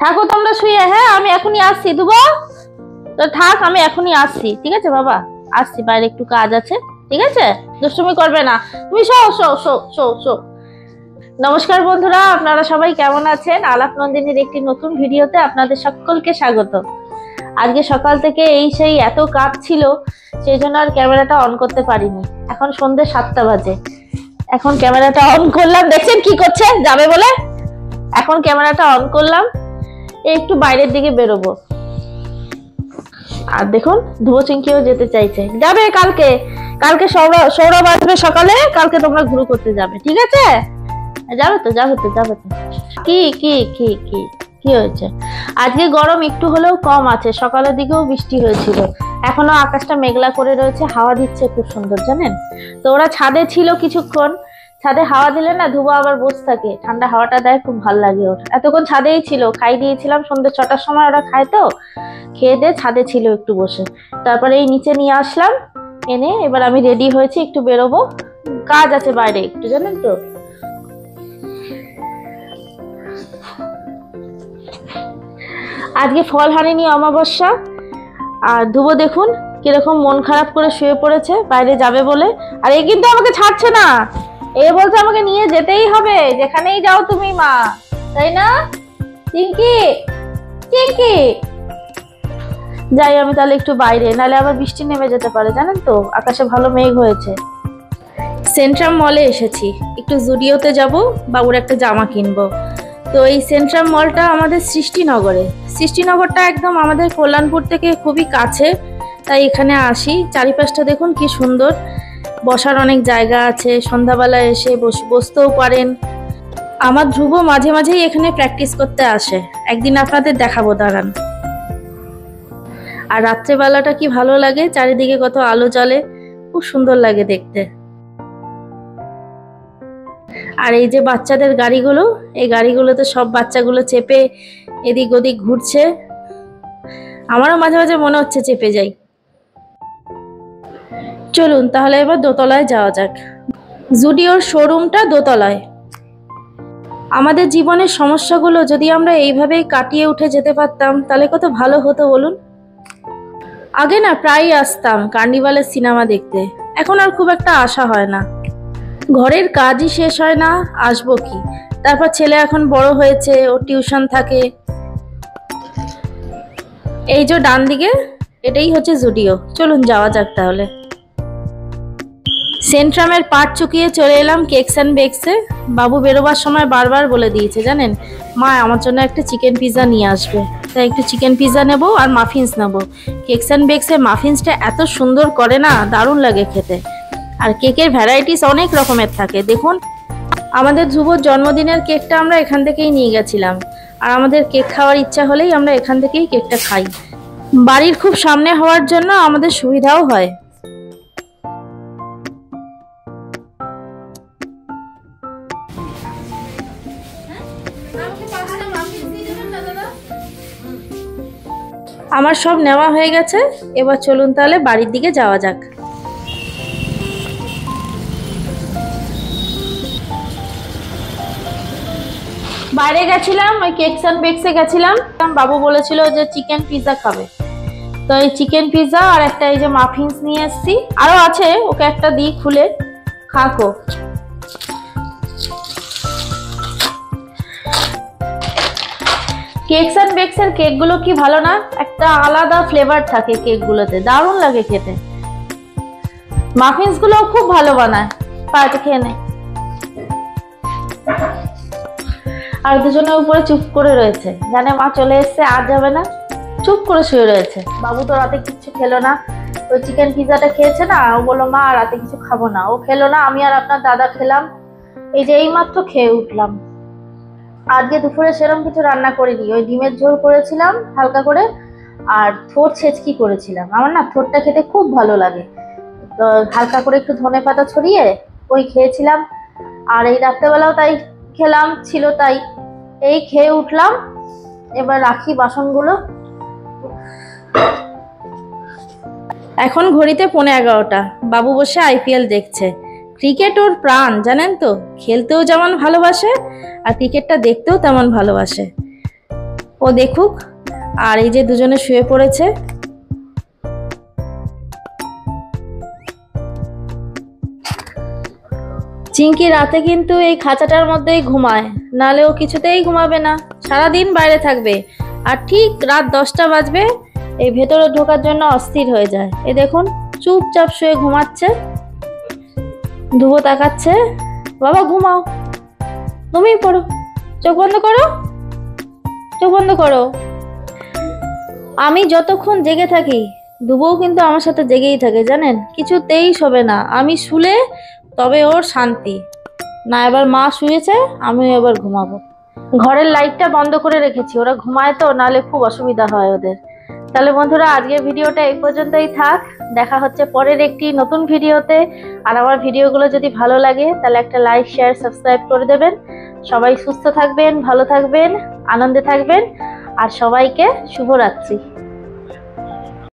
থাকো তোমরা শুয়ে, হ্যাঁ আমি এখনই আসছি। দুবো তো থাক, আমি এখনই আসছি, ঠিক আছে বাবা? আসছি, বাইরে একটু কাজ আছে, ঠিক আছে? দুষ্টুমি করবে না। তুমি show show show show show. নমস্কার বন্ধুরা, আপনারা সবাই কেমন আছেন? আলাপ নন্দিনীর একটি নতুন ভিডিওতে আপনাদের সকলকে স্বাগত। আজকে সকাল থেকে সেই এত কাজ ছিল, সেই জন্য আর ক্যামেরাটা অন করতে পারিনি। এখন সন্ধ্যে 7টা বাজে, এখন ক্যামেরাটা অন করলাম। দেখছেন কি করছে, যাবে বলে এখন ক্যামেরাটা অন করলাম। একটু বাইরের দিকে বেরোবো। আর দেখুন ধুবো চিংকিও যেতে চাইছে, যাবে কালকে। কালকে সৌরভ আসবে সকালে, কালকে তোমরা ঘুরু করতে যাবে, ঠিক আছে? যাবে তো যাবে তো যাবে তো। কি কি কি কি কি হয়েছে? আজকে গরম একটু হলেও কম আছে, সকালের দিকেও বৃষ্টি হয়েছিল। এখনো আকাশটা মেঘলা করে রয়েছে, হাওয়া দিচ্ছে খুব সুন্দর, জানেন তো? ওরা ছাদে ছিল কিছুক্ষণ, ছাদে হাওয়া দিলে না ধুবো আবার বসে থাকে, ঠান্ডা হাওয়াটা দেয়, খুব ভালো লাগে ওর। এতক্ষণ ছাদেই ছিল, খাই দিয়েছিলাম সন্ধ্যে 6টার সময়, ওরা খায় তো, খেয়ে দিয়ে ছাদে ছিল একটু বসে। তারপরে এই নিচে নিয়ে আসলাম এনে, এবার আমি রেডি হয়েছি, একটু বেরোবো, কাজ আছে বাইরে একটু, জানেন তো? আজকে ফল হারিনি, অমাবস্যা। আর ধুবো দেখুন কিরকম মন খারাপ করে শুয়ে পড়েছে বাইরে যাবে বলে। আর এই কিন্তু আমাকে ছাড়ছে না, এ বলছে আমাকে নিয়ে যেতেই হবে, যেখানেই যাও তুমি মা, তাই না চিঙ্কি? চিঙ্কি যাই আমি তাহলে একটু বাইরে, নাহলে আবার বৃষ্টি নেমে যেতে পারে, জানেন তো? আকাশে ভালো মেঘ হয়েছে। সেন্ট্রাম মলে এসেছি, একটু জুডিওতে যাব, বাবুর একটা জামা কিনবো। তো এই সেন্ট্রাম মলটা আমাদের সৃষ্টিনগরে। সৃষ্টিনগরটা একদম আমাদের কল্যাণপুর থেকে খুবই কাছে, তাই এখানে আসি। চারিপাশটা দেখুন কি সুন্দর, বসার অনেক জায়গা আছে, সন্ধ্যাবেলা এসে বসতেও পারেন। আমার ধ্রুব মাঝে মাঝেই এখানে প্র্যাকটিস করতে আসে, একদিন আপনাদের দেখাবো, দাঁড়ান। আর রাত্রেবেলাটা কি ভালো লাগে, চারিদিকে কত আলো জ্বলে, খুব সুন্দর লাগে দেখতে। আর এই যে বাচ্চাদের গাড়িগুলো, এই গাড়িগুলোতে সব বাচ্চাগুলো চেপে এদিক ওদিক ঘুরছে। আমারও মাঝে মাঝে মনে হচ্ছে চেপে যাই। চলুন তাহলে এবার দোতলায় যাওয়া যাক। জুডিওর শোরুমটা দোতলায়। আমাদের জীবনের সমস্যাগুলো যদি আমরা এইভাবেই কাটিয়ে উঠে যেতে পারতাম, তাহলে কত ভালো হতো বলুন। আগে না প্রায়ই আসতাম কার্নিভালের সিনেমা দেখতে, এখন আর খুব একটা আসা হয় না। ঘরের কাজই শেষ হয় না, আসবো কি? তারপর ছেলে এখন বড় হয়েছে, ওর টিউশন থাকে। এই যে ডান দিকে, এটাই হচ্ছে জুডিও। চলুন যাওয়া যাক তাহলে। সেন্ট্রামের পাট চুকিয়ে চলে এলাম কেকস অ্যান্ড বেকসে। বাবু বেরোবার সময় বারবার বলে দিয়েছে, জানেন, মা আমার জন্য একটা চিকেন পিৎজা নিয়ে আসবে, তাই একটু চিকেন পিৎজা নেবো আর মাফিন্স নেবো। কেকস অ্যান্ড বেকসের মাফিন্সটা এত সুন্দর করে না, দারুণ লাগে খেতে। আর কেকের ভ্যারাইটিস অনেক রকমের থাকে। দেখুন আমাদের ধ্রুবর জন্মদিনের কেকটা আমরা এখান থেকেই নিয়ে গেছিলাম, আর আমাদের কেক খাওয়ার ইচ্ছা হলেই আমরা এখান থেকেই কেকটা খাই। বাড়ির খুব সামনে হওয়ার জন্য আমাদের সুবিধাও হয়। আমার সব নেওয়া হয়ে গেছে, এবার চলুন তাহলে বাড়ির দিকে যাওয়া যাক। বাইরে গেছিলাম, ওই কেকস অ্যান্ড বেকসে গেছিলাম। বাবু বলেছিল যে চিকেন পিৎজা খাবে, তো এই চিকেন পিৎজা আর একটা এই যে মাফিন্স নিয়ে এসেছি। আরো আছে, ওকে একটা দিই খুলে, খাকো। কেকস অ্যান্ড বেকসের কেকগুলো কি ভালো না? একটা আলাদা ফ্লেভার থাকে কেকগুলোতে, দারুণ লাগে খেতে। মাফিন্স গুলো খুব ভালো বানায়, পার্টি খেয়ে নেয়। আর দুজনের উপরে চুপ করে রয়েছে, জানে মা চলে এসছে, আর যাবে না, চুপ করে শুয়ে রয়েছে। বাবু তো রাতে কিচ্ছু খেলো না, ওই চিকেন পিৎজাটা খেয়েছে না, ও বললো মা রাতে কিছু খাবো না, ও খেলো না। আমি আর আপনার দাদা খেলাম, এই যে এইমাত্র খেয়ে উঠলাম। আজকে দুপুরে সেরকম কিছু রান্না করিনি, ওই ডিমের ঝোল করেছিলাম হালকা করে, আর থোড় ছেঁচকি করেছিলাম। আমার না থোড়টা খেতে খুব ভালো লাগে, তো হালকা করে একটু ধনেপাতা ছড়িয়ে ওই খেয়েছিলাম। আর এই রাত্রেবেলাও তাই খেলাম, ছিল তাই, এই খেয়ে উঠলাম। এবার রাখি বাসনগুলো। এখন ঘড়িতে 11:15, বাবু বসে আইপিএল দেখছে। ক্রিকেট ওর প্রাণ, জানেন তো? খেলতেও যেমন ভালোবাসে আর ক্রিকেটটা দেখতেও তেমন ভালোবাসে। ও দেখুক। আর এই যে দুজনে শুয়ে পড়েছে। চিঙ্কি রাতে কিন্তু এই খাঁচাটার মধ্যেই ঘুমায়, নালে ও কিছুতেই ঘুমাবে না, সারাদিন বাইরে থাকবে। আর ঠিক রাত 10টা বাজবে এই ভেতরে ঢোকার জন্য অস্থির হয়ে যায়। এই দেখুন চুপচাপ শুয়ে ঘুমাচ্ছে। ধুবো তাকাচ্ছে, বাবা ঘুমাও, ঘুমিয়ে পড়ো, চোখ বন্ধ করো, চোখ বন্ধ করো। আমি যতক্ষণ জেগে থাকি ধুবোও কিন্তু আমার সাথে জেগেই থাকে, জানেন, কিছুতেই শোবে না। আমি শুলে তবে ওর শান্তি। না এবার মা শুয়েছে, আমি এবার ঘুমাবো। ঘরের লাইটটা বন্ধ করে রেখেছি, ওরা ঘুমায় তো, নালে খুব অসুবিধা হয় ওদের। তাহলে বন্ধুরা আজকের ভিডিওটা এই পর্যন্তই থাক। দেখা হচ্ছে পরের একটি নতুন ভিডিওতে। আর আমার ভিডিওগুলো যদি ভালো লাগে তাহলে একটা লাইক, শেয়ার, সাবস্ক্রাইব করে দেবেন। সবাই সুস্থ থাকবেন, ভালো থাকবেন, আনন্দে থাকবেন। আর সবাইকে শুভরাত্রি।